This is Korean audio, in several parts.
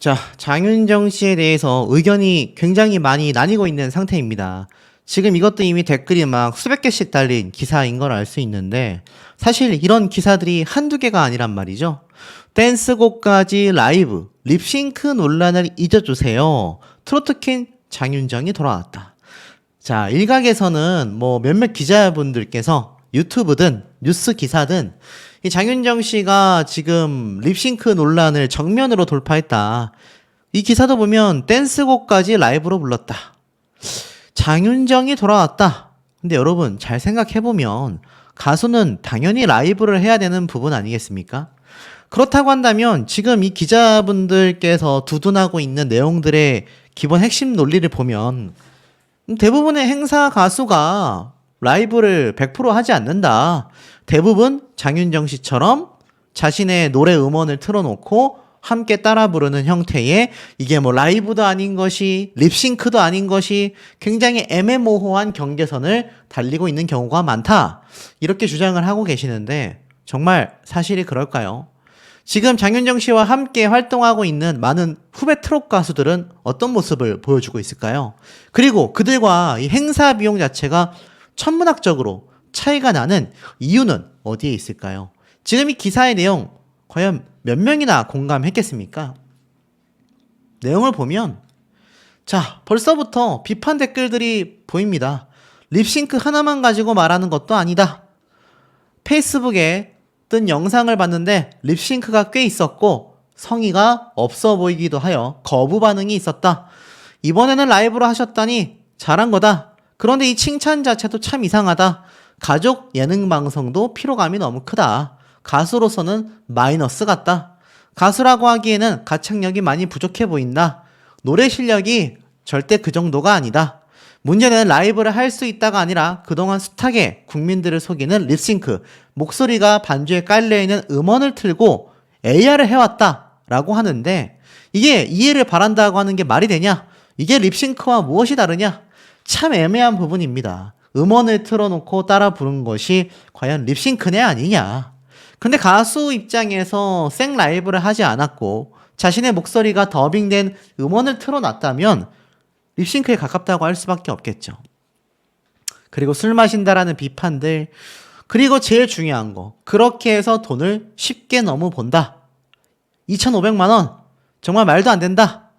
자, 장윤정 씨에 대해서 의견이 굉장히 많이 나뉘고 있는 상태입니다. 지금 이것도 이미 댓글이 막 수백 개씩 달린 기사인 걸 알 수 있는데, 사실 이런 기사들이 한두 개가 아니란 말이죠. 댄스곡까지 라이브, 립싱크 논란을 잊어주세요. 트로트퀸 장윤정이 돌아왔다. 자, 일각에서는 뭐 몇몇 기자분들께서 유튜브든 뉴스 기사든 이 장윤정 씨가 지금 립싱크 논란을 정면으로 돌파했다. 이 기사도 보면 댄스곡까지 라이브로 불렀다. 장윤정이 돌아왔다. 근데 여러분 잘 생각해보면 가수는 당연히 라이브를 해야 되는 부분 아니겠습니까? 그렇다고 한다면 지금 이 기자분들께서 두둔하고 있는 내용들의 기본 핵심 논리를 보면 대부분의 행사 가수가 라이브를 100% 하지 않는다. 대부분 장윤정 씨처럼 자신의 노래 음원을 틀어놓고 함께 따라 부르는 형태의 이게 뭐 라이브도 아닌 것이 립싱크도 아닌 것이 굉장히 애매모호한 경계선을 달리고 있는 경우가 많다. 이렇게 주장을 하고 계시는데 정말 사실이 그럴까요? 지금 장윤정 씨와 함께 활동하고 있는 많은 후배 트롯 가수들은 어떤 모습을 보여주고 있을까요? 그리고 그들과 이 행사 비용 자체가 천문학적으로 차이가 나는 이유는 어디에 있을까요? 지금 이 기사의 내용 과연 몇 명이나 공감했겠습니까? 내용을 보면 자, 벌써부터 비판 댓글들이 보입니다. 립싱크 하나만 가지고 말하는 것도 아니다. 페이스북에 뜬 영상을 봤는데 립싱크가 꽤 있었고 성의가 없어 보이기도 하여 거부 반응이 있었다. 이번에는 라이브로 하셨다니 잘한 거다. 그런데 이 칭찬 자체도 참 이상하다. 가족 예능 방송도 피로감이 너무 크다. 가수로서는 마이너스 같다. 가수라고 하기에는 가창력이 많이 부족해 보인다. 노래 실력이 절대 그 정도가 아니다. 문제는 라이브를 할 수 있다가 아니라 그동안 숱하게 국민들을 속이는 립싱크, 목소리가 반주에 깔려있는 음원을 틀고 AR을 해왔다 라고 하는데 이게 이해를 바란다고 하는 게 말이 되냐? 이게 립싱크와 무엇이 다르냐? 참 애매한 부분입니다. 음원을 틀어놓고 따라 부른 것이 과연 립싱크냐 아니냐? 근데 가수 입장에서 생 라이브를 하지 않았고 자신의 목소리가 더빙된 음원을 틀어놨다면 립싱크에 가깝다고 할 수밖에 없겠죠. 그리고 술 마신다라는 비판들, 그리고 제일 중요한 거, 그렇게 해서 돈을 쉽게 너무 본다. 2,500만 원 정말 말도 안 된다.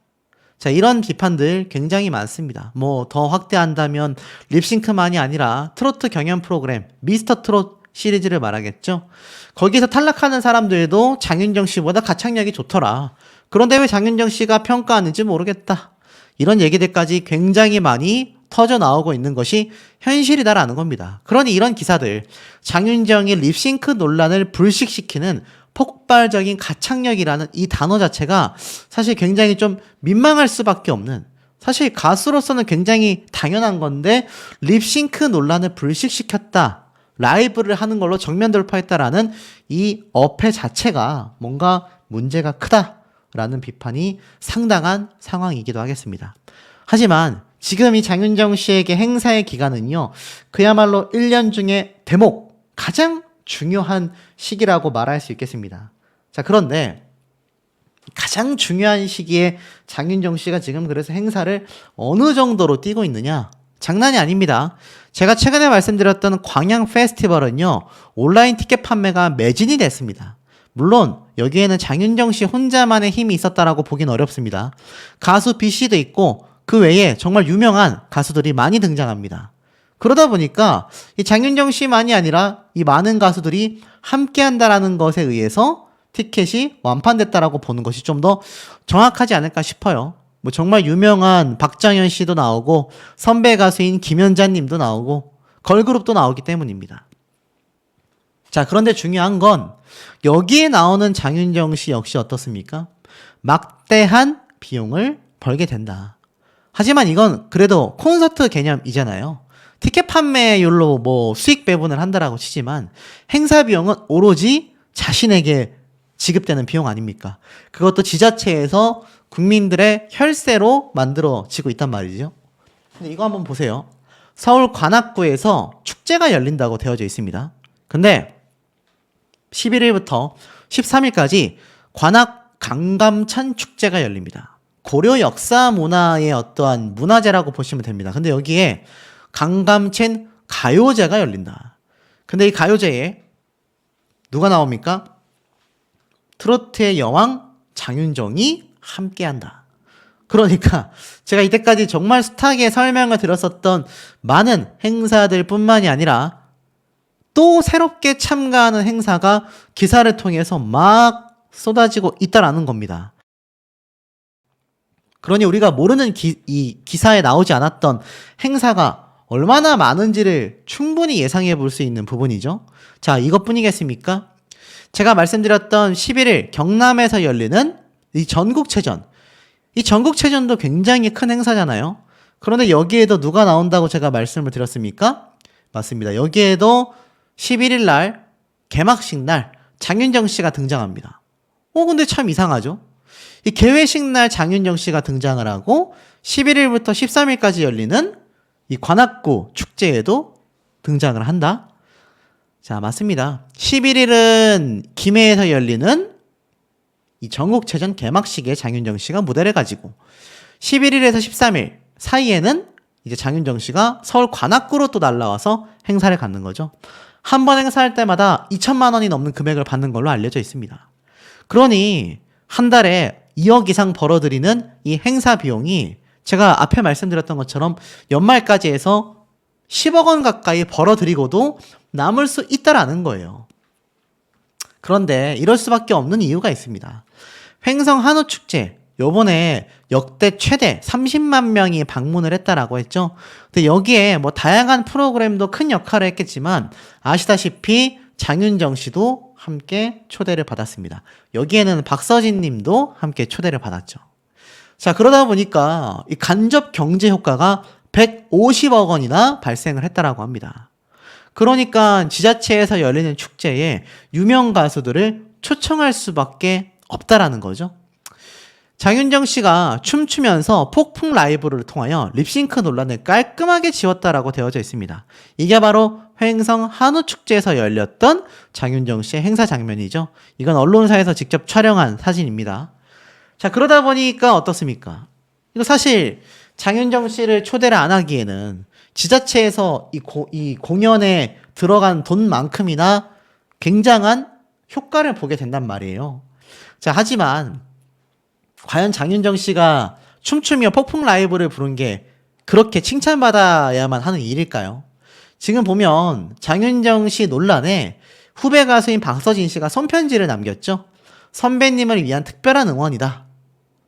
자, 이런 비판들 굉장히 많습니다. 뭐 더 확대한다면 립싱크만이 아니라 트로트 경연 프로그램 미스터 트롯 시리즈를 말하겠죠. 거기서 탈락하는 사람들도 장윤정 씨보다 가창력이 좋더라. 그런데 왜 장윤정 씨가 평가하는지 모르겠다. 이런 얘기들까지 굉장히 많이 터져 나오고 있는 것이 현실이다라는 겁니다. 그러니 이런 기사들, 장윤정이 립싱크 논란을 불식시키는 폭발적인 가창력이라는 이 단어 자체가 사실 굉장히 좀 민망할 수밖에 없는, 사실 가수로서는 굉장히 당연한 건데 립싱크 논란을 불식시켰다, 라이브를 하는 걸로 정면 돌파했다라는 이 어폐 자체가 뭔가 문제가 크다라는 비판이 상당한 상황이기도 하겠습니다. 하지만 지금 이 장윤정 씨에게 행사의 기간은요, 그야말로 1년 중에 대목, 가장 중요한 시기라고 말할 수 있겠습니다. 자, 그런데 가장 중요한 시기에 장윤정 씨가 지금 그래서 행사를 어느 정도로 뛰고 있느냐? 장난이 아닙니다. 제가 최근에 말씀드렸던 광양 페스티벌은요, 온라인 티켓 판매가 매진이 됐습니다. 물론 여기에는 장윤정 씨 혼자만의 힘이 있었다라고 보긴 어렵습니다. 가수 B씨도 있고 그 외에 정말 유명한 가수들이 많이 등장합니다. 그러다 보니까 이 장윤정 씨만이 아니라 이 많은 가수들이 함께 한다라는 것에 의해서 티켓이 완판됐다라고 보는 것이 좀 더 정확하지 않을까 싶어요. 뭐 정말 유명한 박장현 씨도 나오고 선배 가수인 김연자 님도 나오고 걸그룹도 나오기 때문입니다. 자, 그런데 중요한 건 여기에 나오는 장윤정 씨 역시 어떻습니까? 막대한 비용을 벌게 된다. 하지만 이건 그래도 콘서트 개념이잖아요. 티켓 판매율로 뭐 수익 배분을 한다라고 치지만 행사 비용은 오로지 자신에게 지급되는 비용 아닙니까? 그것도 지자체에서 국민들의 혈세로 만들어지고 있단 말이죠. 근데 이거 한번 보세요. 서울 관악구에서 축제가 열린다고 되어져 있습니다. 근데 11일부터 13일까지 관악 강감찬 축제가 열립니다. 고려 역사 문화의 어떠한 문화재라고 보시면 됩니다. 근데 여기에 강감찬 가요제가 열린다. 근데 이 가요제에 누가 나옵니까? 트로트의 여왕 장윤정이 함께한다. 그러니까 제가 이때까지 정말 숱하게 설명을 드렸었던 많은 행사들 뿐만이 아니라 또 새롭게 참가하는 행사가 기사를 통해서 막 쏟아지고 있다라는 겁니다. 그러니 우리가 모르는 이 기사에 나오지 않았던 행사가 얼마나 많은지를 충분히 예상해 볼 수 있는 부분이죠. 자, 이것뿐이겠습니까? 제가 말씀드렸던 11일 경남에서 열리는 이 전국체전. 이 전국체전도 굉장히 큰 행사잖아요. 그런데 여기에도 누가 나온다고 제가 말씀을 드렸습니까? 맞습니다. 여기에도 11일 날 개막식 날 장윤정 씨가 등장합니다. 근데 참 이상하죠? 이 개회식 날 장윤정 씨가 등장을 하고 11일부터 13일까지 열리는 이 관악구 축제에도 등장을 한다? 자, 맞습니다. 11일은 김해에서 열리는 이 전국체전 개막식에 장윤정 씨가 무대를 가지고 11일에서 13일 사이에는 이제 장윤정 씨가 서울 관악구로 또 날라와서 행사를 갖는 거죠. 한 번 행사할 때마다 2천만 원이 넘는 금액을 받는 걸로 알려져 있습니다. 그러니 한 달에 2억 이상 벌어들이는 이 행사 비용이 제가 앞에 말씀드렸던 것처럼 연말까지 해서 10억 원 가까이 벌어들이고도 남을 수 있다라는 거예요. 그런데 이럴 수밖에 없는 이유가 있습니다. 횡성 한우축제 요번에 역대 최대 30만 명이 방문을 했다라고 했죠. 근데 여기에 뭐 다양한 프로그램도 큰 역할을 했겠지만 아시다시피 장윤정 씨도 함께 초대를 받았습니다. 여기에는 박서진 님도 함께 초대를 받았죠. 자, 그러다 보니까 이 간접 경제 효과가 150억 원이나 발생을 했다라고 합니다. 그러니까 지자체에서 열리는 축제에 유명 가수들을 초청할 수밖에 없다라는 거죠. 장윤정 씨가 춤추면서 폭풍 라이브를 통하여 립싱크 논란을 깔끔하게 지웠다라고 되어져 있습니다. 이게 바로 횡성 한우축제에서 열렸던 장윤정 씨의 행사 장면이죠. 이건 언론사에서 직접 촬영한 사진입니다. 자, 그러다 보니까 어떻습니까? 이거 사실 장윤정 씨를 초대를 안 하기에는 지자체에서 이 공연에 들어간 돈만큼이나 굉장한 효과를 보게 된단 말이에요. 자, 하지만 과연 장윤정 씨가 춤추며 폭풍 라이브를 부른 게 그렇게 칭찬받아야만 하는 일일까요? 지금 보면 장윤정 씨 논란에 후배 가수인 박서진 씨가 손편지를 남겼죠. 선배님을 위한 특별한 응원이다.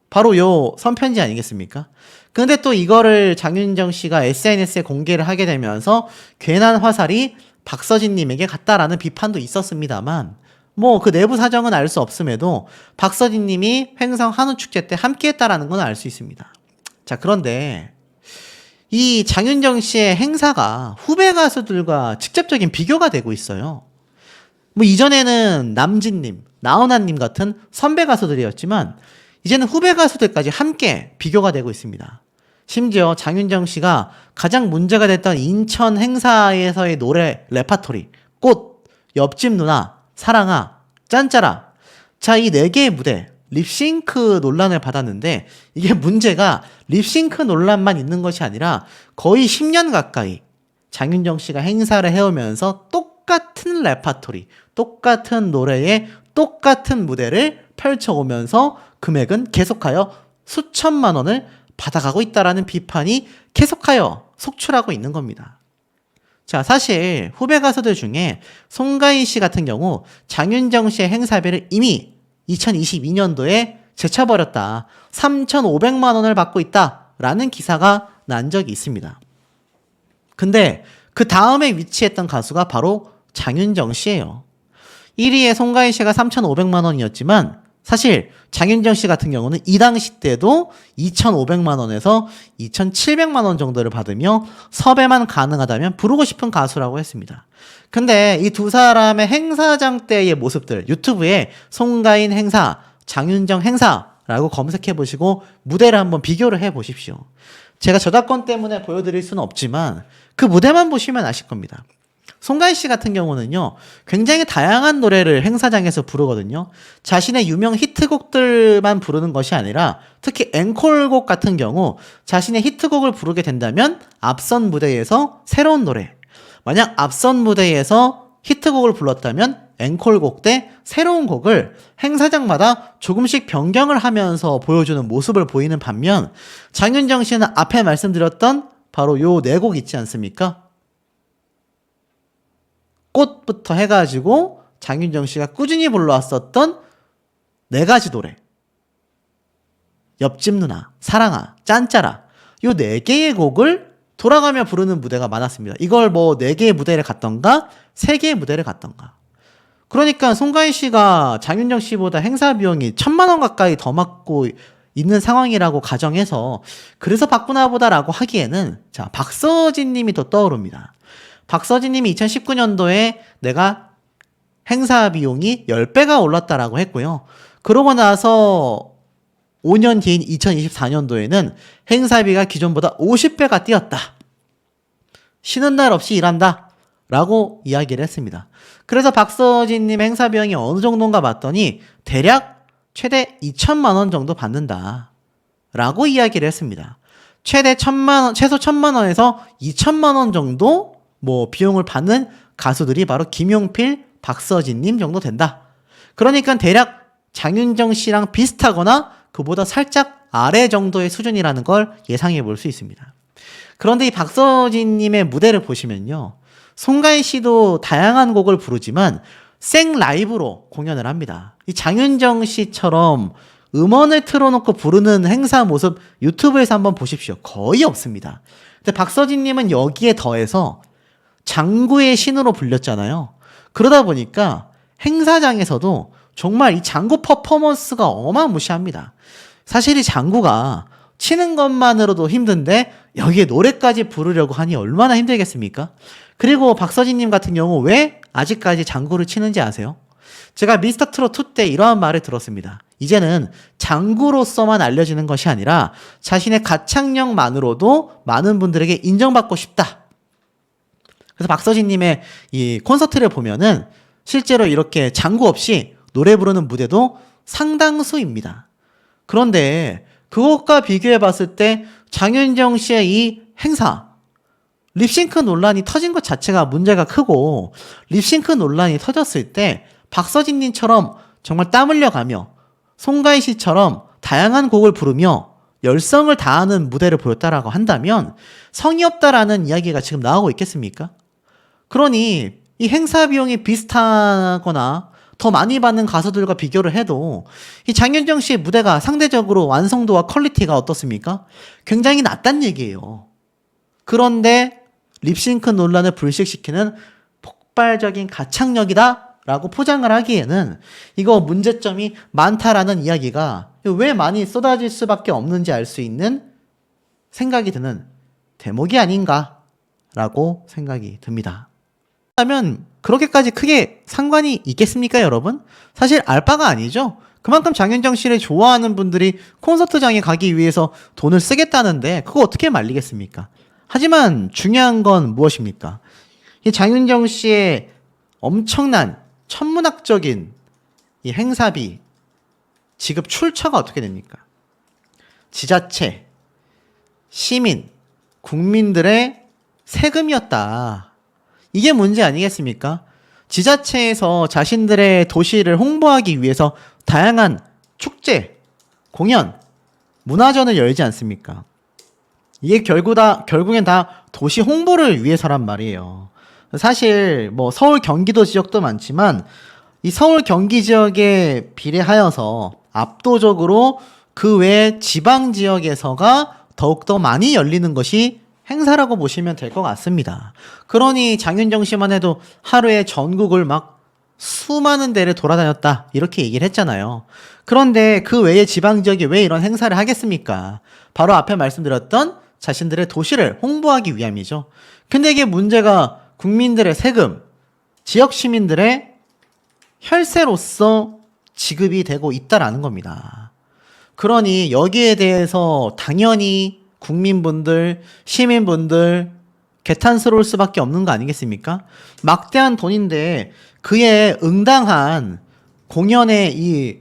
바로 요 손편지 아니겠습니까? 근데 또 이거를 장윤정 씨가 SNS에 공개를 하게 되면서 괜한 화살이 박서진 님에게 갔다라는 비판도 있었습니다만 뭐 그 내부 사정은 알 수 없음에도 박서진 님이 횡성 한우축제 때 함께 했다라는 건 알 수 있습니다. 자, 그런데 이 장윤정 씨의 행사가 후배 가수들과 직접적인 비교가 되고 있어요. 뭐 이전에는 남진님, 나훈아님 같은 선배 가수들이었지만 이제는 후배 가수들까지 함께 비교가 되고 있습니다. 심지어 장윤정 씨가 가장 문제가 됐던 인천 행사에서의 노래 레파토리, 꽃, 옆집 누나, 사랑아, 짠짜라. 자, 이 4개의 무대, 립싱크 논란을 받았는데 이게 문제가 립싱크 논란만 있는 것이 아니라 거의 10년 가까이 장윤정 씨가 행사를 해오면서 똑같은 레파토리, 똑같은 노래에 똑같은 무대를 펼쳐오면서 금액은 계속하여 수천만 원을 받아가고 있다라는 비판이 계속하여 속출하고 있는 겁니다. 자, 사실 후배 가수들 중에 송가인 씨 같은 경우 장윤정 씨의 행사비를 이미 2022년도에 제쳐버렸다. 3,500만 원을 받고 있다라는 기사가 난 적이 있습니다. 근데 그 다음에 위치했던 가수가 바로 장윤정 씨예요. 1위에 송가인 씨가 3,500만 원이었지만 사실 장윤정 씨 같은 경우는 이 당시 때도 2,500만 원에서 2,700만 원 정도를 받으며 섭외만 가능하다면 부르고 싶은 가수라고 했습니다. 근데 이 두 사람의 행사장 때의 모습들 유튜브에 송가인 행사, 장윤정 행사라고 검색해 보시고 무대를 한번 비교를 해 보십시오. 제가 저작권 때문에 보여드릴 수는 없지만 그 무대만 보시면 아실 겁니다. 송가인 씨 같은 경우는요, 굉장히 다양한 노래를 행사장에서 부르거든요. 자신의 유명 히트곡들만 부르는 것이 아니라 특히 앵콜곡 같은 경우 자신의 히트곡을 부르게 된다면 앞선 무대에서 새로운 노래, 만약 앞선 무대에서 히트곡을 불렀다면 앵콜곡 때 새로운 곡을 행사장마다 조금씩 변경을 하면서 보여주는 모습을 보이는 반면 장윤정 씨는 앞에 말씀드렸던 바로 요 네 곡 있지 않습니까? 꽃부터 해가지고 장윤정 씨가 꾸준히 불러왔었던 네 가지 노래. 옆집 누나, 사랑아, 짠짜라. 요 네 개의 곡을 돌아가며 부르는 무대가 많았습니다. 이걸 뭐 네 개의 무대를 갔던가, 세 개의 무대를 갔던가. 그러니까 송가인 씨가 장윤정 씨보다 행사 비용이 1,000만 원 가까이 더 받고 있는 상황이라고 가정해서 그래서 바꾸나 보다라고 하기에는 자, 박서진 님이 또 떠오릅니다. 박서진 님이 2019년도에 내가 행사 비용이 10배가 올랐다라고 했고요. 그러고 나서 5년 뒤인 2024년도에는 행사비가 기존보다 50배가 뛰었다. 쉬는 날 없이 일한다. 라고 이야기를 했습니다. 그래서 박서진 님 행사 비용이 어느 정도인가 봤더니 대략 최대 2천만 원 정도 받는다. 라고 이야기를 했습니다. 최대 1,000만 원, 최소 1,000만 원에서 2천만 원 정도 뭐 비용을 받는 가수들이 바로 김용필, 박서진님 정도 된다. 그러니까 대략 장윤정 씨랑 비슷하거나 그보다 살짝 아래 정도의 수준이라는 걸 예상해 볼 수 있습니다. 그런데 이 박서진님의 무대를 보시면요. 송가인 씨도 다양한 곡을 부르지만 생 라이브로 공연을 합니다. 이 장윤정 씨처럼 음원을 틀어놓고 부르는 행사 모습 유튜브에서 한번 보십시오. 거의 없습니다. 근데 박서진님은 여기에 더해서 장구의 신으로 불렸잖아요. 그러다 보니까 행사장에서도 정말 이 장구 퍼포먼스가 어마무시합니다. 사실 이 장구가 치는 것만으로도 힘든데 여기에 노래까지 부르려고 하니 얼마나 힘들겠습니까? 그리고 박서진님 같은 경우 왜 아직까지 장구를 치는지 아세요? 제가 미스터 트롯 2 때 이러한 말을 들었습니다. 이제는 장구로서만 알려지는 것이 아니라 자신의 가창력만으로도 많은 분들에게 인정받고 싶다. 그래서 박서진님의 이 콘서트를 보면은 실제로 이렇게 장구 없이 노래 부르는 무대도 상당수입니다. 그런데 그것과 비교해 봤을 때 장윤정 씨의 이 행사, 립싱크 논란이 터진 것 자체가 문제가 크고 립싱크 논란이 터졌을 때 박서진님처럼 정말 땀 흘려가며 송가인 씨처럼 다양한 곡을 부르며 열성을 다하는 무대를 보였다라고 한다면 성의 없다라는 이야기가 지금 나오고 있겠습니까? 그러니 이 행사 비용이 비슷하거나 더 많이 받는 가수들과 비교를 해도 이 장윤정 씨의 무대가 상대적으로 완성도와 퀄리티가 어떻습니까? 굉장히 낮단 얘기예요. 그런데 립싱크 논란을 불식시키는 폭발적인 가창력이다 라고 포장을 하기에는 이거 문제점이 많다라는 이야기가 왜 많이 쏟아질 수밖에 없는지 알 수 있는 생각이 드는 대목이 아닌가 라고 생각이 듭니다. 그렇다면 그렇게까지 크게 상관이 있겠습니까, 여러분? 사실 알 바가 아니죠. 그만큼 장윤정 씨를 좋아하는 분들이 콘서트장에 가기 위해서 돈을 쓰겠다는데 그거 어떻게 말리겠습니까? 하지만 중요한 건 무엇입니까? 이 장윤정 씨의 엄청난 천문학적인 이 행사비 지급 출처가 어떻게 됩니까? 지자체, 시민, 국민들의 세금이었다. 이게 문제 아니겠습니까? 지자체에서 자신들의 도시를 홍보하기 위해서 다양한 축제, 공연, 문화전을 열지 않습니까? 이게 결국엔 다 도시 홍보를 위해서란 말이에요. 사실 뭐 서울 경기도 지역도 많지만 이 서울 경기 지역에 비례하여서 압도적으로 그 외 지방 지역에서가 더욱더 많이 열리는 것이 행사라고 보시면 될 것 같습니다. 그러니 장윤정 씨만 해도 하루에 전국을 막 수많은 데를 돌아다녔다 이렇게 얘기를 했잖아요. 그런데 그 외의 지방 지역이 왜 이런 행사를 하겠습니까? 바로 앞에 말씀드렸던 자신들의 도시를 홍보하기 위함이죠. 근데 이게 문제가 국민들의 세금, 지역 시민들의 혈세로서 지급이 되고 있다라는 겁니다. 그러니 여기에 대해서 당연히 국민분들, 시민분들, 개탄스러울 수밖에 없는 거 아니겠습니까? 막대한 돈인데 그에 응당한 공연의 이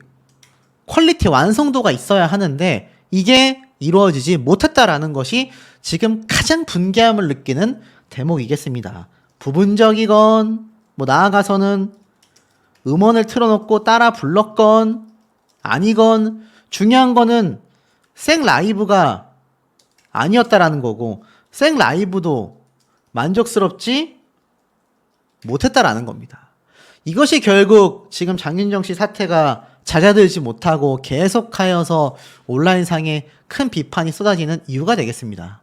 퀄리티 완성도가 있어야 하는데 이게 이루어지지 못했다라는 것이 지금 가장 분개함을 느끼는 대목이겠습니다. 부분적이건 뭐 나아가서는 음원을 틀어놓고 따라 불렀건 아니건 중요한 거는 생 라이브가 아니었다라는 거고 생 라이브도 만족스럽지 못했다라는 겁니다. 이것이 결국 지금 장윤정 씨 사태가 잦아들지 못하고 계속하여서 온라인상에 큰 비판이 쏟아지는 이유가 되겠습니다.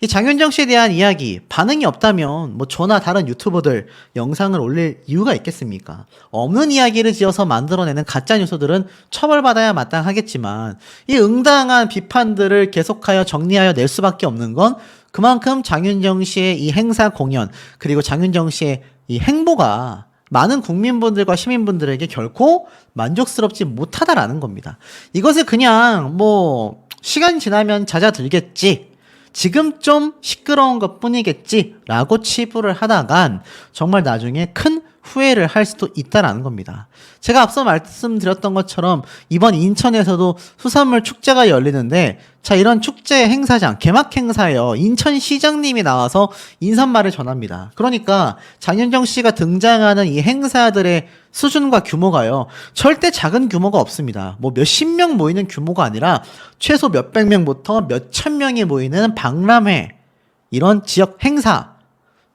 이 장윤정 씨에 대한 이야기 반응이 없다면 뭐 저나 다른 유튜버들 영상을 올릴 이유가 있겠습니까? 없는 이야기를 지어서 만들어내는 가짜 뉴스들은 처벌받아야 마땅하겠지만 이 응당한 비판들을 계속하여 정리하여 낼 수밖에 없는 건 그만큼 장윤정 씨의 이 행사 공연 그리고 장윤정 씨의 이 행보가 많은 국민분들과 시민분들에게 결코 만족스럽지 못하다라는 겁니다. 이것을 그냥 뭐 시간 지나면 잦아들겠지, 지금 좀 시끄러운 것 뿐이겠지 라고 치부를 하다간 정말 나중에 큰 후회를 할 수도 있다라는 겁니다. 제가 앞서 말씀드렸던 것처럼 이번 인천에서도 수산물 축제가 열리는데 자, 이런 축제 행사장 개막 행사에요. 인천시장님이 나와서 인사말을 전합니다. 그러니까 장윤정 씨가 등장하는 이 행사들의 수준과 규모가요, 절대 작은 규모가 없습니다. 뭐 몇십 명 모이는 규모가 아니라 최소 몇백 명부터 몇천 명이 모이는 박람회, 이런 지역 행사,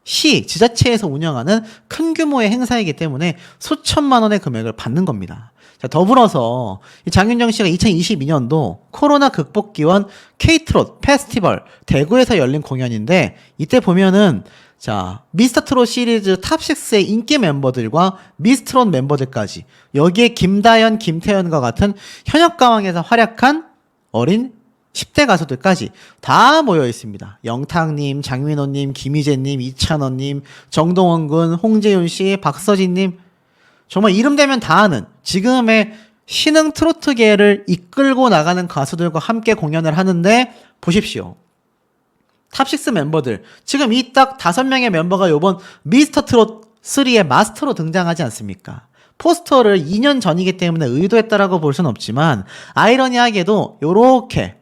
시, 지자체에서 운영하는 큰 규모의 행사이기 때문에 수천만 원의 금액을 받는 겁니다. 자, 더불어서 이 장윤정 씨가 2022년도 코로나 극복 기원 K트롯 페스티벌 대구에서 열린 공연인데 이때 보면은 자, 미스터트롯 시리즈 탑6의 인기 멤버들과 미스트롯 멤버들까지 여기에 김다연, 김태현과 같은 현역 가왕에서 활약한 어린 10대 가수들까지 다 모여 있습니다. 영탁님, 장민호님, 김희재님, 이찬원님, 정동원 군, 홍재윤 씨, 박서진님, 정말 이름 되면 다 아는 지금의 신흥 트로트계를 이끌고 나가는 가수들과 함께 공연을 하는데 보십시오. 탑6 멤버들, 지금 이 딱 5명의 멤버가 요번 미스터트롯 3의 마스터로 등장하지 않습니까? 포스터를 2년 전이기 때문에 의도했다라고 볼 수는 없지만 아이러니하게도 요렇게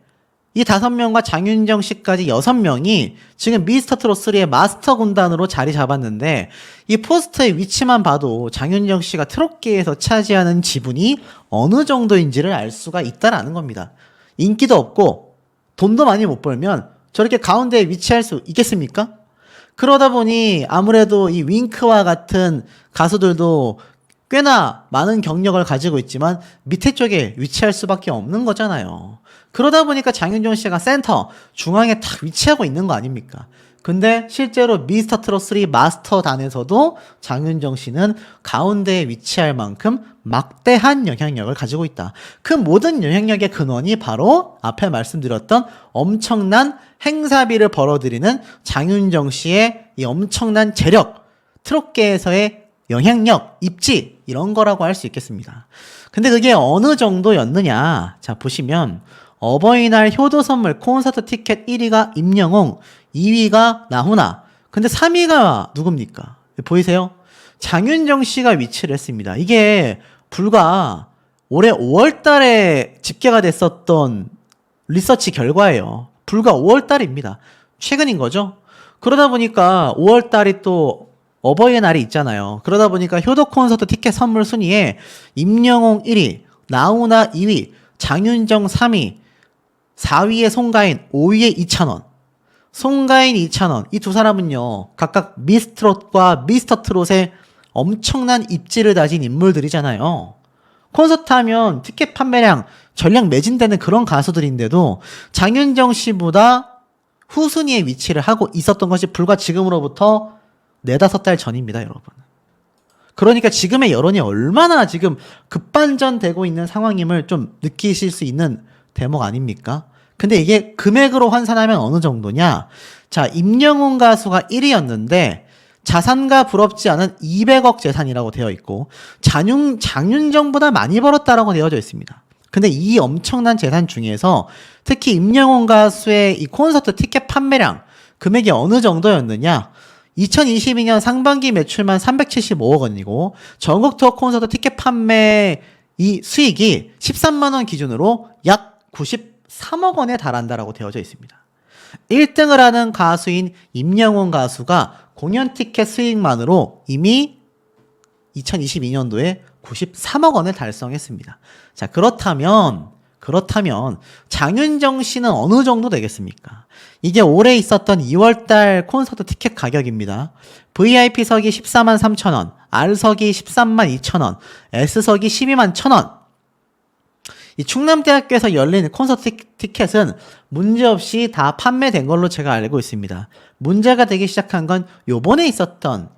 이 5명과 장윤정 씨까지 6명이 지금 미스터트롯 3의 마스터 군단으로 자리 잡았는데 이 포스터의 위치만 봐도 장윤정 씨가 트롯계에서 차지하는 지분이 어느 정도인지를 알 수가 있다라는 겁니다. 인기도 없고 돈도 많이 못 벌면 저렇게 가운데에 위치할 수 있겠습니까? 그러다 보니 아무래도 이 윙크와 같은 가수들도 꽤나 많은 경력을 가지고 있지만 밑에 쪽에 위치할 수밖에 없는 거잖아요. 그러다 보니까 장윤정 씨가 센터 중앙에 딱 위치하고 있는 거 아닙니까? 근데 실제로 미스터트롯 3 마스터단에서도 장윤정 씨는 가운데에 위치할 만큼 막대한 영향력을 가지고 있다. 그 모든 영향력의 근원이 바로 앞에 말씀드렸던 엄청난 행사비를 벌어들이는 장윤정 씨의 이 엄청난 재력, 트롯계에서의 영향력, 입지, 이런 거라고 할 수 있겠습니다. 근데 그게 어느 정도였느냐? 자, 보시면 어버이날 효도 선물 콘서트 티켓 1위가 임영웅, 2위가 나훈아. 근데 3위가 누굽니까? 보이세요? 장윤정 씨가 위치를 했습니다. 이게 불과 올해 5월 달에 집계가 됐었던 리서치 결과예요. 불과 5월 달입니다. 최근인 거죠? 그러다 보니까 5월 달이 또 어버이의 날이 있잖아요. 그러다 보니까 효도 콘서트 티켓 선물 순위에 임영웅 1위, 나훈아 2위, 장윤정 3위, 4위에 송가인, 5위에 이찬원. 송가인, 이찬원, 이 두 사람은요, 각각 미스트롯과 미스터트롯의 엄청난 입지를 다진 인물들이잖아요. 콘서트 하면 티켓 판매량 전량 매진되는 그런 가수들인데도 장윤정 씨보다 후순위에 위치를 하고 있었던 것이 불과 지금으로부터 4-5달 전입니다, 여러분. 그러니까 지금의 여론이 얼마나 지금 급반전되고 있는 상황임을 좀 느끼실 수 있는 대목 아닙니까? 근데 이게 금액으로 환산하면 어느 정도냐? 자, 임영웅 가수가 1위였는데 자산가 부럽지 않은 200억 재산이라고 되어 있고 장윤정보다 많이 벌었다라고 되어져 있습니다. 근데 이 엄청난 재산 중에서 특히 임영웅 가수의 이 콘서트 티켓 판매량, 금액이 어느 정도였느냐? 2022년 상반기 매출만 375억 원이고 전국 투어 콘서트 티켓 판매 이 수익이 13만 원 기준으로 약 93억 원에 달한다라고 되어져 있습니다. 1등을 하는 가수인 임영웅 가수가 공연 티켓 수익만으로 이미 2022년도에 93억 원을 달성했습니다. 자, 그렇다면 장윤정 씨는 어느 정도 되겠습니까? 이게 올해 있었던 2월달 콘서트 티켓 가격입니다. VIP석이 14만 3천 원, R석이 13만 2천 원, S석이 12만 1천 원. 이 충남대학교에서 열린 콘서트 티켓은 문제없이 다 판매된 걸로 제가 알고 있습니다. 문제가 되기 시작한 건 요번에 있었던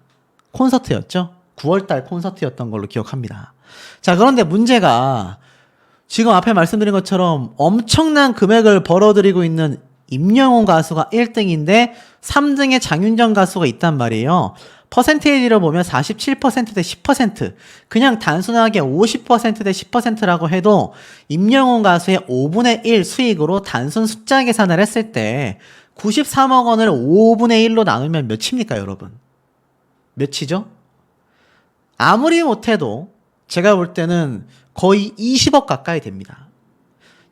콘서트였죠. 9월달 콘서트였던 걸로 기억합니다. 자, 그런데 문제가 지금 앞에 말씀드린 것처럼 엄청난 금액을 벌어들이고 있는 임영웅 가수가 1등인데 3등에 장윤정 가수가 있단 말이에요. 퍼센테이지로 보면 47% 대 10%, 그냥 단순하게 50% 대 10%라고 해도 임영웅 가수의 5분의 1 수익으로 단순 숫자 계산을 했을 때 93억 원을 5분의 1로 나누면 몇입니까, 여러분? 몇이죠? 아무리 못해도 제가 볼 때는 거의 20억 가까이 됩니다.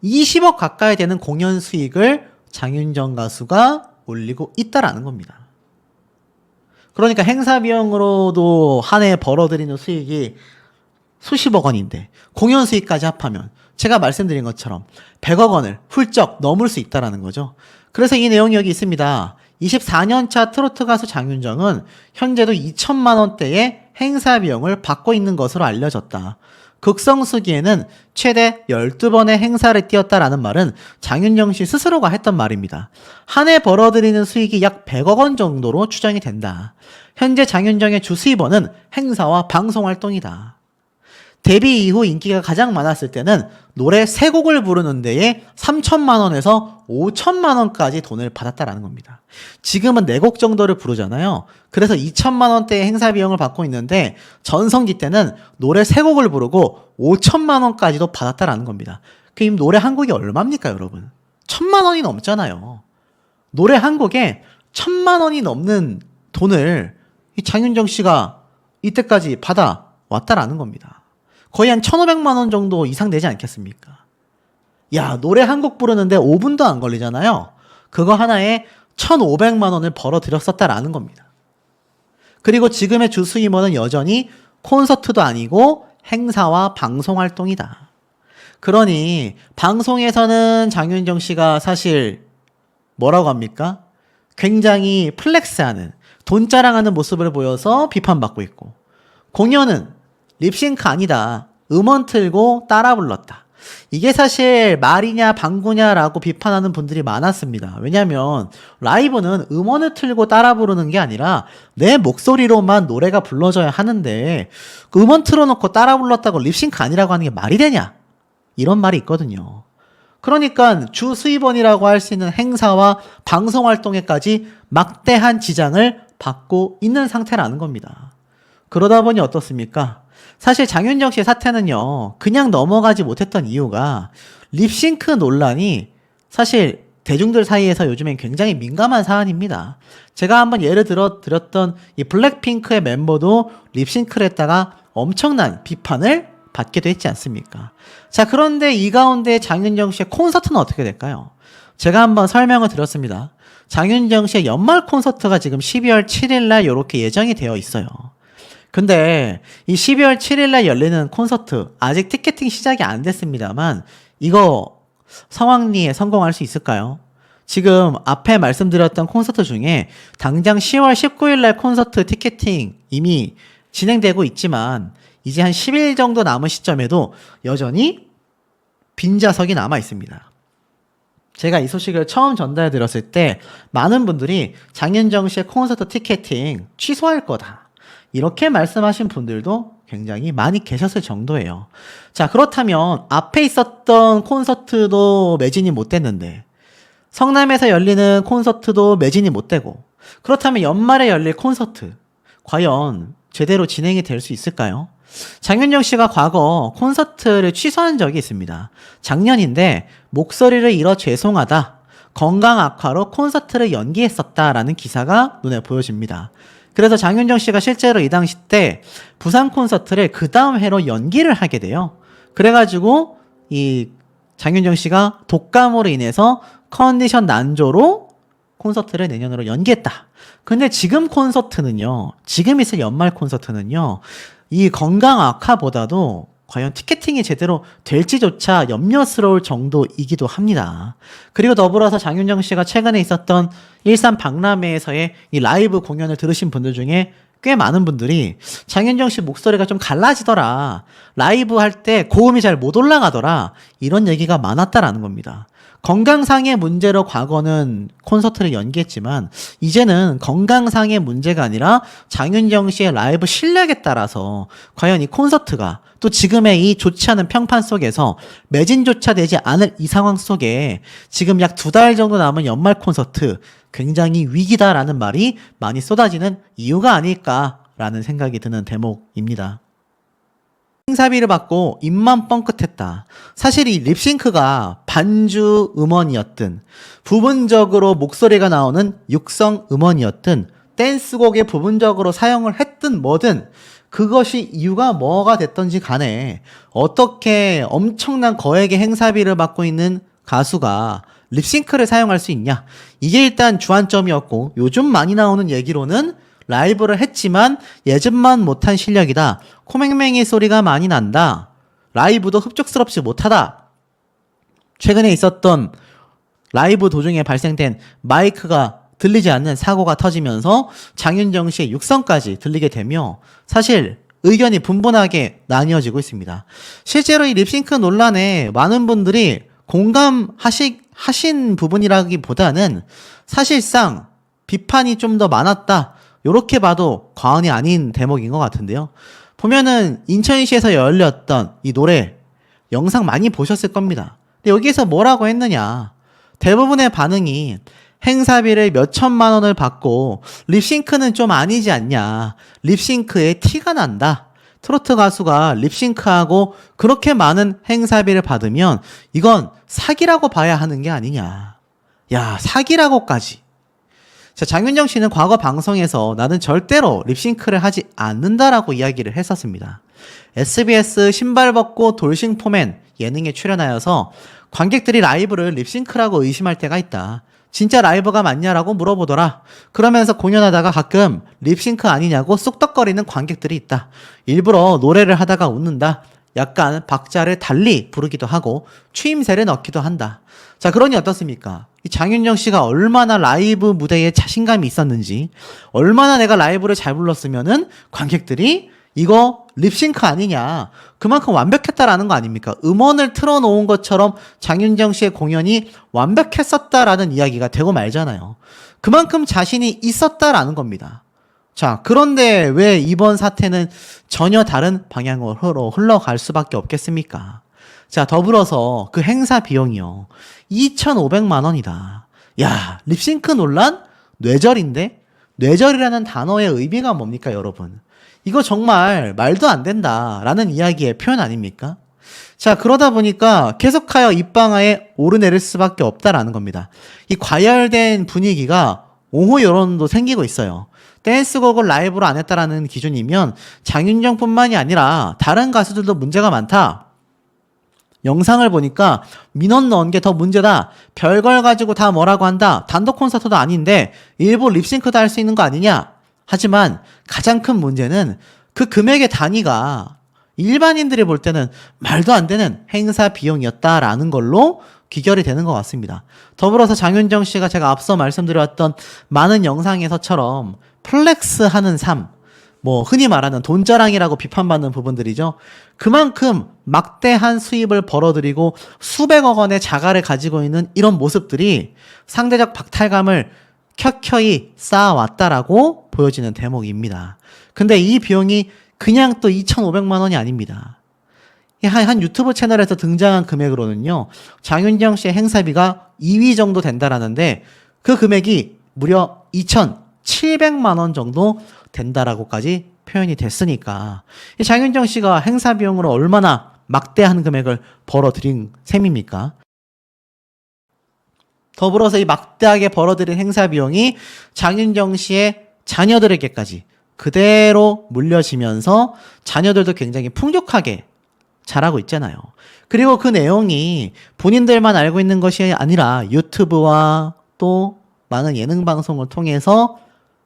20억 가까이 되는 공연 수익을 장윤정 가수가 올리고 있다라는 겁니다. 그러니까 행사 비용으로도 한 해 벌어들이는 수익이 수십억 원인데 공연 수익까지 합하면 제가 말씀드린 것처럼 100억 원을 훌쩍 넘을 수 있다라는 거죠. 그래서 이 내용이 여기 있습니다. 24년차 트로트 가수 장윤정은 현재도 2천만 원대의 행사 비용을 받고 있는 것으로 알려졌다. 극성수기에는 최대 12번의 행사를 띄었다라는 말은 장윤정 씨 스스로가 했던 말입니다. 한 해 벌어들이는 수익이 약 100억 원 정도로 추정이 된다. 현재 장윤정의 주 수입원은 행사와 방송 활동이다. 데뷔 이후 인기가 가장 많았을 때는 노래 3곡을 부르는 데에 3천만 원에서 5천만 원까지 돈을 받았다라는 겁니다. 지금은 4곡 정도를 부르잖아요. 그래서 2천만 원대의 행사 비용을 받고 있는데 전성기 때는 노래 3곡을 부르고 5천만 원까지도 받았다라는 겁니다. 그럼 노래 한 곡이 얼마입니까, 여러분? 1,000만 원이 넘잖아요. 노래 한 곡에 1,000만 원이 넘는 돈을 이 장윤정 씨가 이때까지 받아왔다라는 겁니다. 거의 한 1,500만 원 정도 이상 되지 않겠습니까? 야, 노래 한 곡 부르는데 5분도 안 걸리잖아요. 그거 하나에 1,500만 원을 벌어들였었다라는 겁니다. 그리고 지금의 주 수입원은 여전히 콘서트도 아니고 행사와 방송 활동이다. 그러니 방송에서는 장윤정 씨가 사실 뭐라고 합니까? 굉장히 플렉스하는, 돈 자랑하는 모습을 보여서 비판받고 있고, 공연은 립싱크 아니다, 음원 틀고 따라 불렀다. 이게 사실 말이냐 방구냐라고 비판하는 분들이 많았습니다. 왜냐하면 라이브는 음원을 틀고 따라 부르는 게 아니라 내 목소리로만 노래가 불러져야 하는데 그 음원 틀어놓고 따라 불렀다고 립싱크 아니라고 하는 게 말이 되냐? 이런 말이 있거든요. 그러니까 주 수입원이라고 할 수 있는 행사와 방송 활동에까지 막대한 지장을 받고 있는 상태라는 겁니다. 그러다 보니 어떻습니까? 사실 장윤정 씨의 사태는요, 그냥 넘어가지 못했던 이유가 립싱크 논란이 사실 대중들 사이에서 요즘엔 굉장히 민감한 사안입니다. 제가 한번 예를 들어 드렸던 이 블랙핑크의 멤버도 립싱크를 했다가 엄청난 비판을 받기도 했지 않습니까? 자, 그런데 이 가운데 장윤정 씨의 콘서트는 어떻게 될까요? 제가 한번 설명을 드렸습니다. 장윤정 씨의 연말 콘서트가 지금 12월 7일 날 이렇게 예정이 되어 있어요. 근데 이 12월 7일 날 열리는 콘서트 아직 티켓팅 시작이 안 됐습니다만 이거 성황리에 성공할 수 있을까요? 지금 앞에 말씀드렸던 콘서트 중에 당장 10월 19일 날 콘서트 티켓팅 이미 진행되고 있지만 이제 한 10일 정도 남은 시점에도 여전히 빈좌석이 남아 있습니다. 제가 이 소식을 처음 전달해 드렸을 때 많은 분들이 장윤정 씨의 콘서트 티켓팅 취소할 거다, 이렇게 말씀하신 분들도 굉장히 많이 계셨을 정도예요. 자, 그렇다면 앞에 있었던 콘서트도 매진이 못 됐는데 성남에서 열리는 콘서트도 매진이 못 되고, 그렇다면 연말에 열릴 콘서트 과연 제대로 진행이 될 수 있을까요? 장윤정 씨가 과거 콘서트를 취소한 적이 있습니다. 작년인데 목소리를 잃어 죄송하다, 건강 악화로 콘서트를 연기했었다라는 기사가 눈에 보여집니다. 그래서 장윤정 씨가 실제로 이 당시 때 부산 콘서트를 그 다음 해로 연기를 하게 돼요. 그래가지고 이 장윤정 씨가 독감으로 인해서 컨디션 난조로 콘서트를 내년으로 연기했다. 근데 지금 콘서트는요, 지금 있을 연말 콘서트는요, 이 건강 악화보다도 과연 티켓팅이 제대로 될지조차 염려스러울 정도이기도 합니다. 그리고 더불어서 장윤정 씨가 최근에 있었던 일산 박람회에서의 이 라이브 공연을 들으신 분들 중에 꽤 많은 분들이 장윤정 씨 목소리가 좀 갈라지더라. 라이브 할 때 고음이 잘 못 올라가더라. 이런 얘기가 많았다라는 겁니다. 건강상의 문제로 과거는 콘서트를 연기했지만 이제는 건강상의 문제가 아니라 장윤정 씨의 라이브 실력에 따라서 과연 이 콘서트가 또 지금의 이 좋지 않은 평판 속에서 매진조차 되지 않을 이 상황 속에 지금 약 2달 정도 남은 연말 콘서트 굉장히 위기다라는 말이 많이 쏟아지는 이유가 아닐까라는 생각이 드는 대목입니다. 행사비를 받고 입만 뻥끗했다. 사실 이 립싱크가 반주 음원이었든 부분적으로 목소리가 나오는 육성 음원이었든 댄스곡에 부분적으로 사용을 했든 뭐든 그것이 이유가 뭐가 됐던지 간에 어떻게 엄청난 거액의 행사비를 받고 있는 가수가 립싱크를 사용할 수 있냐. 이게 일단 주안점이었고 요즘 많이 나오는 얘기로는 라이브를 했지만 예전만 못한 실력이다. 코맹맹이 소리가 많이 난다. 라이브도 흡족스럽지 못하다. 최근에 있었던 라이브 도중에 발생된 마이크가 들리지 않는 사고가 터지면서 장윤정 씨의 육성까지 들리게 되며 사실 의견이 분분하게 나뉘어지고 있습니다. 실제로 이 립싱크 논란에 많은 분들이 공감하신 부분이라기보다는 사실상 비판이 좀 더 많았다. 요렇게 봐도 과언이 아닌 대목인 것 같은데요. 보면은 인천시에서 열렸던 이 노래 영상 많이 보셨을 겁니다. 근데 여기에서 뭐라고 했느냐. 대부분의 반응이 행사비를 몇 천만 원을 받고 립싱크는 좀 아니지 않냐. 립싱크에 티가 난다. 트로트 가수가 립싱크하고 그렇게 많은 행사비를 받으면 이건 사기라고 봐야 하는 게 아니냐. 야, 사기라고까지. 자, 장윤정 씨는 과거 방송에서 나는 절대로 립싱크를 하지 않는다라고 이야기를 했었습니다. SBS 신발 벗고 돌싱포맨 예능에 출연하여서 관객들이 라이브를 립싱크라고 의심할 때가 있다. 진짜 라이브가 맞냐라고 물어보더라. 그러면서 공연하다가 가끔 립싱크 아니냐고 쑥덕거리는 관객들이 있다. 일부러 노래를 하다가 웃는다. 약간 박자를 달리 부르기도 하고 추임새를 넣기도 한다. 자, 그러니 어떻습니까? 이 장윤정 씨가 얼마나 라이브 무대에 자신감이 있었는지, 얼마나 내가 라이브를 잘 불렀으면은 관객들이 이거 립싱크 아니냐. 그만큼 완벽했다라는 거 아닙니까? 음원을 틀어놓은 것처럼 장윤정 씨의 공연이 완벽했었다라는 이야기가 되고 말잖아요. 그만큼 자신이 있었다라는 겁니다. 자, 그런데 왜 이번 사태는 전혀 다른 방향으로 흘러갈 수밖에 없겠습니까? 자, 더불어서 그 행사 비용이요. 2,500만 원이다. 야, 립싱크 논란? 뇌절인데? 뇌절이라는 단어의 의미가 뭡니까, 여러분? 이거 정말 말도 안 된다라는 이야기의 표현 아닙니까? 자, 그러다 보니까 계속하여 입방아에 오르내릴 수밖에 없다라는 겁니다. 이 과열된 분위기가 옹호 여론도 생기고 있어요. 댄스곡을 라이브로 안 했다라는 기준이면 장윤정뿐만이 아니라 다른 가수들도 문제가 많다. 영상을 보니까 민원 넣은 게 더 문제다. 별걸 가지고 다 뭐라고 한다. 단독 콘서트도 아닌데 일부 립싱크도 할 수 있는 거 아니냐. 하지만 가장 큰 문제는 그 금액의 단위가 일반인들이 볼 때는 말도 안 되는 행사 비용이었다라는 걸로 귀결이 되는 것 같습니다. 더불어서 장윤정 씨가 제가 앞서 말씀드렸던 많은 영상에서처럼 플렉스 하는 삶, 뭐 흔히 말하는 돈자랑이라고 비판받는 부분들이죠. 그만큼 막대한 수입을 벌어들이고 수백억 원의 자가를 가지고 있는 이런 모습들이 상대적 박탈감을 켜켜이 쌓아왔다라고 보여지는 대목입니다. 근데 이 비용이 그냥 또 2,500만 원이 아닙니다. 한 유튜브 채널에서 등장한 금액으로는요, 장윤정 씨의 행사비가 2위 정도 된다라는데 그 금액이 무려 2,700만 원 정도 된다라고까지 표현이 됐으니까 이 장윤정 씨가 행사 비용으로 얼마나 막대한 금액을 벌어들인 셈입니까? 더불어서 이 막대하게 벌어들인 행사 비용이 장윤정 씨의 자녀들에게까지 그대로 물려지면서 자녀들도 굉장히 풍족하게 자라고 있잖아요. 그리고 그 내용이 본인들만 알고 있는 것이 아니라 유튜브와 또 많은 예능 방송을 통해서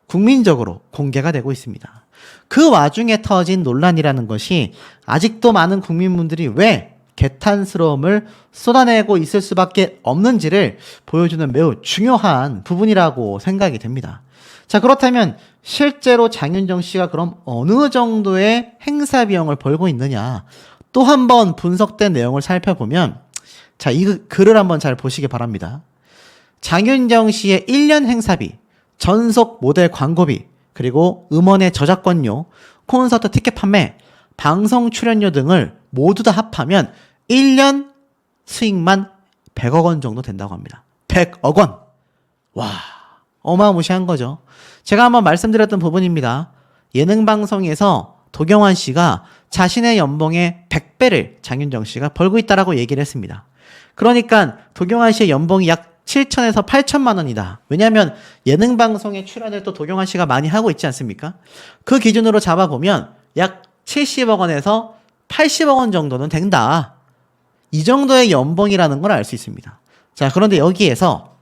국민적으로 공개가 되고 있습니다. 그 와중에 터진 논란이라는 것이 아직도 많은 국민분들이 왜 개탄스러움을 쏟아내고 있을 수밖에 없는지를 보여주는 매우 중요한 부분이라고 생각이 됩니다. 자, 그렇다면 실제로 장윤정 씨가 그럼 어느 정도의 행사 비용을 벌고 있느냐? 또 한 번 분석된 내용을 살펴보면, 자, 이 글을 한번 잘 보시기 바랍니다. 장윤정 씨의 1년 행사비, 전속 모델 광고비, 그리고 음원의 저작권료, 콘서트 티켓 판매, 방송 출연료 등을 모두 다 합하면 1년 수익만 100억 원 정도 된다고 합니다. 100억 원! 와, 어마무시한 거죠. 제가 한번 말씀드렸던 부분입니다. 예능 방송에서 도경환 씨가 자신의 연봉의 100배를 장윤정 씨가 벌고 있다라고 얘기를 했습니다. 그러니까 도경환 씨의 연봉이 약 7천에서 8천만 원이다. 왜냐하면 예능 방송에 출연을 또 도경환 씨가 많이 하고 있지 않습니까? 그 기준으로 잡아보면 약 70억 원에서 80억 원 정도는 된다. 이 정도의 연봉이라는 걸 알 수 있습니다. 자, 그런데 여기에서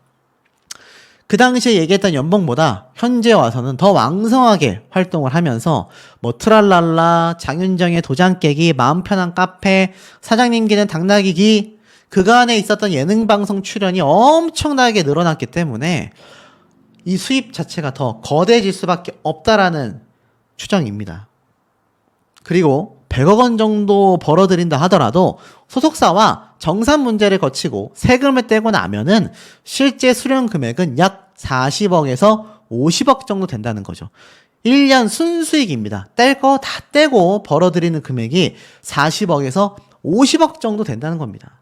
그 당시에 얘기했던 연봉보다 현재 와서는 더 왕성하게 활동을 하면서 뭐 트랄랄라, 장윤정의 도장 깨기, 마음 편한 카페, 사장님기는 당나귀기, 그간에 있었던 예능 방송 출연이 엄청나게 늘어났기 때문에 이 수입 자체가 더 거대해질 수밖에 없다라는 추정입니다. 그리고 100억 원 정도 벌어들인다 하더라도 소속사와 정산 문제를 거치고 세금을 떼고 나면은 실제 수령 금액은 약 40억에서 50억 정도 된다는 거죠. 1년 순수익입니다. 뗄 거 다 떼고 벌어들이는 금액이 40억에서 50억 정도 된다는 겁니다.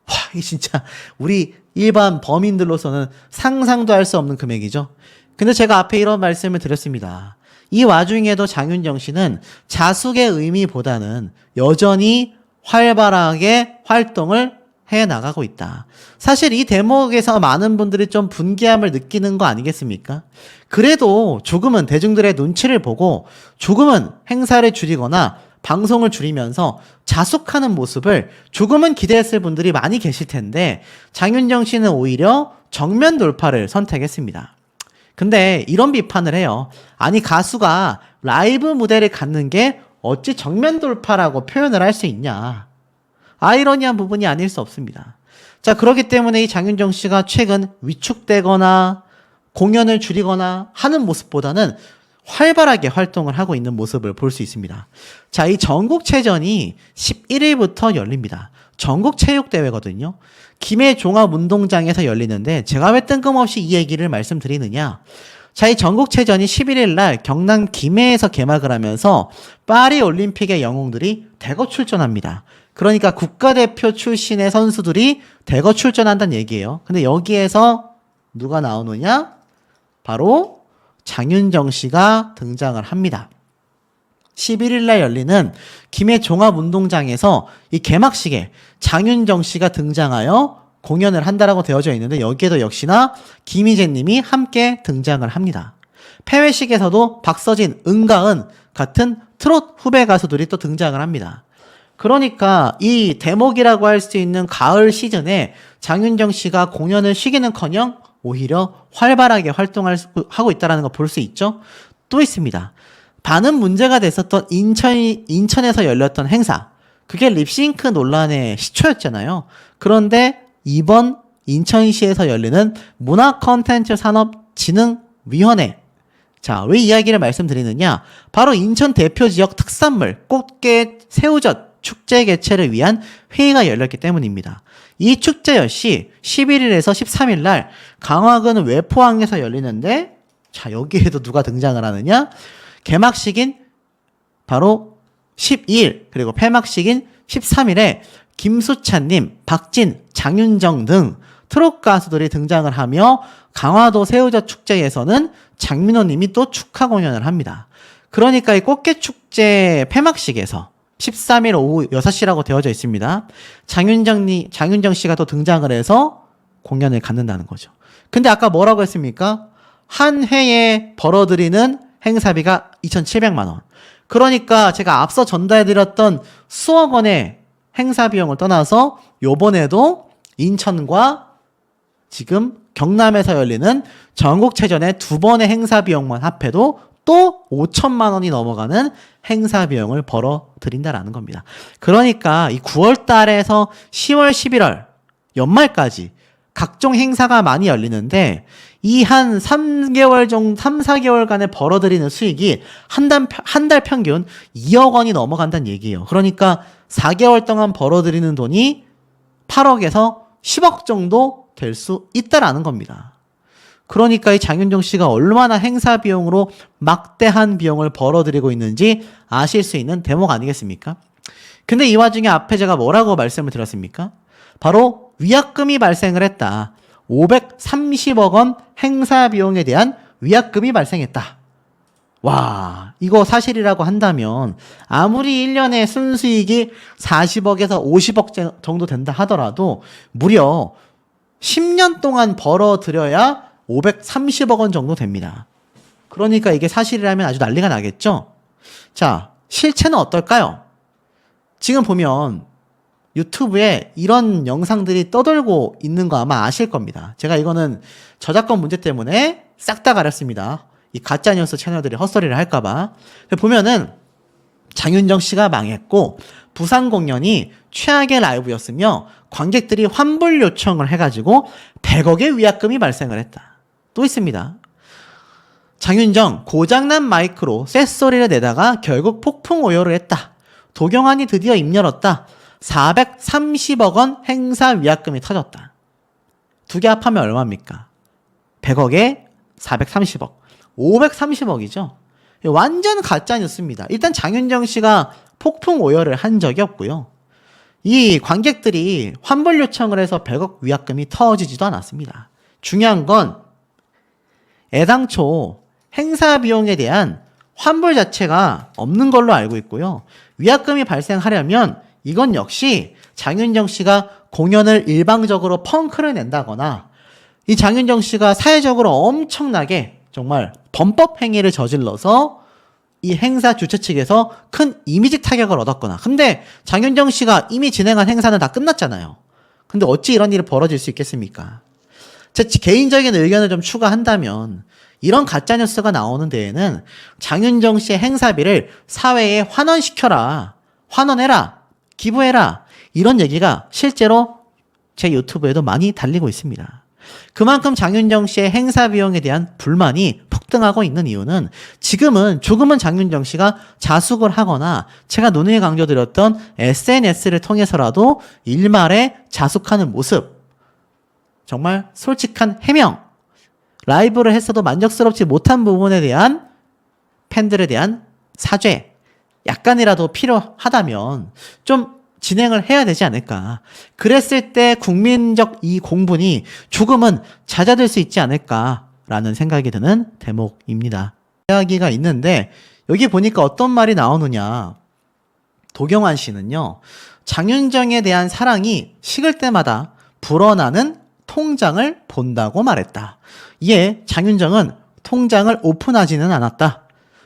와, 이 진짜 우리 일반 범인들로서는 상상도 할 수 없는 금액이죠. 근데 제가 앞에 이런 말씀을 드렸습니다. 이 와중에도 장윤정 씨는 자숙의 의미보다는 여전히 활발하게 활동을 해 나가고 있다. 사실 이 대목에서 많은 분들이 좀 분개함을 느끼는 거 아니겠습니까? 그래도 조금은 대중들의 눈치를 보고 조금은 행사를 줄이거나 방송을 줄이면서 자숙하는 모습을 조금은 기대했을 분들이 많이 계실 텐데 장윤정 씨는 오히려 정면 돌파를 선택했습니다. 근데 이런 비판을 해요. 아니, 가수가 라이브 무대를 갖는 게 어찌 정면 돌파라고 표현을 할 수 있냐. 아이러니한 부분이 아닐 수 없습니다. 자, 그렇기 때문에 이 장윤정 씨가 최근 위축되거나 공연을 줄이거나 하는 모습보다는 활발하게 활동을 하고 있는 모습을 볼 수 있습니다. 자, 이 전국체전이 11일부터 열립니다. 전국체육대회거든요. 김해 종합운동장에서 열리는데 제가 왜 뜬금없이 이 얘기를 말씀드리느냐. 자, 이 전국체전이 11일 날 경남 김해에서 개막을 하면서 파리 올림픽의 영웅들이 대거 출전합니다. 그러니까 국가대표 출신의 선수들이 대거 출전한다는 얘기예요. 근데 여기에서 누가 나오느냐? 바로 장윤정 씨가 등장을 합니다. 11일 날 열리는 김해 종합운동장에서 이 개막식에 장윤정 씨가 등장하여 공연을 한다라고 되어져 있는데 여기에도 역시나 김희재 님이 함께 등장을 합니다. 폐회식에서도 박서진, 은가은 같은 트롯 후배 가수들이 또 등장을 합니다. 그러니까 이 대목이라고 할 수 있는 가을 시즌에 장윤정 씨가 공연을 쉬기는커녕 오히려 활발하게 활동하고 있다는 걸 볼 수 있죠. 또 있습니다. 많은 문제가 됐었던 인천에서 열렸던 행사. 그게 립싱크 논란의 시초였잖아요. 그런데 이번 인천시에서 열리는 문화콘텐츠산업진흥위원회. 자, 왜 이야기를 말씀드리느냐? 바로 인천 대표 지역 특산물 꽃게 새우젓 축제 개최를 위한 회의가 열렸기 때문입니다. 이 축제 역시 11일에서 13일 날 강화군 외포항에서 열리는데, 자, 여기에도 누가 등장을 하느냐? 개막식인 바로 12일 그리고 폐막식인 13일에 김수찬님, 박진, 장윤정 등 트롯 가수들이 등장을 하며 강화도 새우젓 축제에서는 장민호님이 또 축하 공연을 합니다. 그러니까 이 꽃게축제 폐막식에서 13일 오후 6시라고 되어져 있습니다. 장윤정 씨가 또 등장을 해서 공연을 갖는다는 거죠. 근데 아까 뭐라고 했습니까? 한 해에 벌어들이는 행사비가 2,700만 원. 그러니까 제가 앞서 전달해드렸던 수억 원의 행사 비용을 떠나서 요번에도 인천과 지금 경남에서 열리는 전국체전의 두 번의 행사 비용만 합해도 또 5천만 원이 넘어가는 행사 비용을 벌어들인다라는 겁니다. 그러니까 이 9월 달에서 10월, 11월 연말까지 각종 행사가 많이 열리는데 이 한 3개월 정도, 3, 4개월간에 벌어들이는 수익이 한 달 평균 2억 원이 넘어간다는 얘기예요. 그러니까 4개월 동안 벌어들이는 돈이 8억에서 10억 정도 될 수 있다라는 겁니다. 그러니까 이 장윤정 씨가 얼마나 행사 비용으로 막대한 비용을 벌어들이고 있는지 아실 수 있는 대목 아니겠습니까? 근데 이 와중에 앞에 제가 뭐라고 말씀을 드렸습니까? 바로 위약금이 발생을 했다. 530억 원 행사 비용에 대한 위약금이 발생했다. 와, 이거 사실이라고 한다면 아무리 1년에 순수익이 40억에서 50억 정도 된다 하더라도 무려 10년 동안 벌어들여야 530억 원 정도 됩니다. 그러니까 이게 사실이라면 아주 난리가 나겠죠? 자, 실체는 어떨까요? 지금 보면 유튜브에 이런 영상들이 떠돌고 있는 거 아마 아실 겁니다. 제가 이거는 저작권 문제 때문에 싹 다 가렸습니다. 이 가짜뉴스 채널들이 헛소리를 할까봐. 보면은 장윤정 씨가 망했고 부산 공연이 최악의 라이브였으며 관객들이 환불 요청을 해가지고 100억의 위약금이 발생을 했다. 또 있습니다. 장윤정 고장난 마이크로 쇳소리를 내다가 결국 폭풍 오열을 했다. 도경환이 드디어 입 열었다. 430억 원 행사 위약금이 터졌다. 두 개 합하면 얼마입니까? 100억에 430억. 530억이죠. 완전 가짜 뉴스입니다. 일단 장윤정 씨가 폭풍 오열을 한 적이 없고요. 이 관객들이 환불 요청을 해서 100억 위약금이 터지지도 않았습니다. 중요한 건 애당초 행사 비용에 대한 환불 자체가 없는 걸로 알고 있고요. 위약금이 발생하려면 이건 역시 장윤정 씨가 공연을 일방적으로 펑크를 낸다거나 이 장윤정 씨가 사회적으로 엄청나게 정말 범법 행위를 저질러서 이 행사 주최 측에서 큰 이미지 타격을 얻었거나. 근데 장윤정 씨가 이미 진행한 행사는 다 끝났잖아요. 근데 어찌 이런 일이 벌어질 수 있겠습니까? 제 개인적인 의견을 좀 추가한다면 이런 가짜뉴스가 나오는 데에는 장윤정 씨의 행사비를 사회에 환원시켜라, 환원해라, 기부해라, 이런 얘기가 실제로 제 유튜브에도 많이 달리고 있습니다. 그만큼 장윤정 씨의 행사 비용에 대한 불만이 폭등하고 있는 이유는 지금은 조금은 장윤정 씨가 자숙을 하거나 제가 누누이 강조드렸던 SNS를 통해서라도 일말에 자숙하는 모습, 정말 솔직한 해명, 라이브를 했어도 만족스럽지 못한 부분에 대한 팬들에 대한 사죄, 약간이라도 필요하다면 좀 진행을 해야 되지 않을까. 그랬을 때 국민적 이 공분이 조금은 잦아들 수 있지 않을까라는 생각이 드는 대목입니다. 이야기가 있는데 여기 보니까 어떤 말이 나오느냐. 도경환 씨는요. 장윤정에 대한 사랑이 식을 때마다 불어나는 통장을 본다고 말했다. 이에 장윤정은 통장을 오픈하지는 않았다.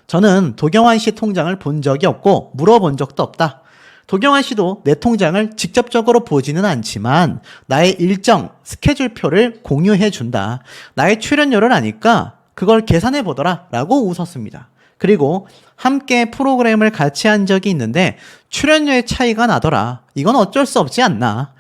저는 도경환 씨 통장을 본 적이 없고 물어본 적도 없다. 도경환 씨도 내 통장을 직접적으로 보지는 않지만 나의 일정 스케줄표를 공유해 준다. 나의 출연료를 아니까 그걸 계산해 보더라 라고 웃었습니다. 그리고 함께 프로그램을 같이 한 적이 있는데 출연료의 차이가 나더라. 이건 어쩔 수 없지 않나.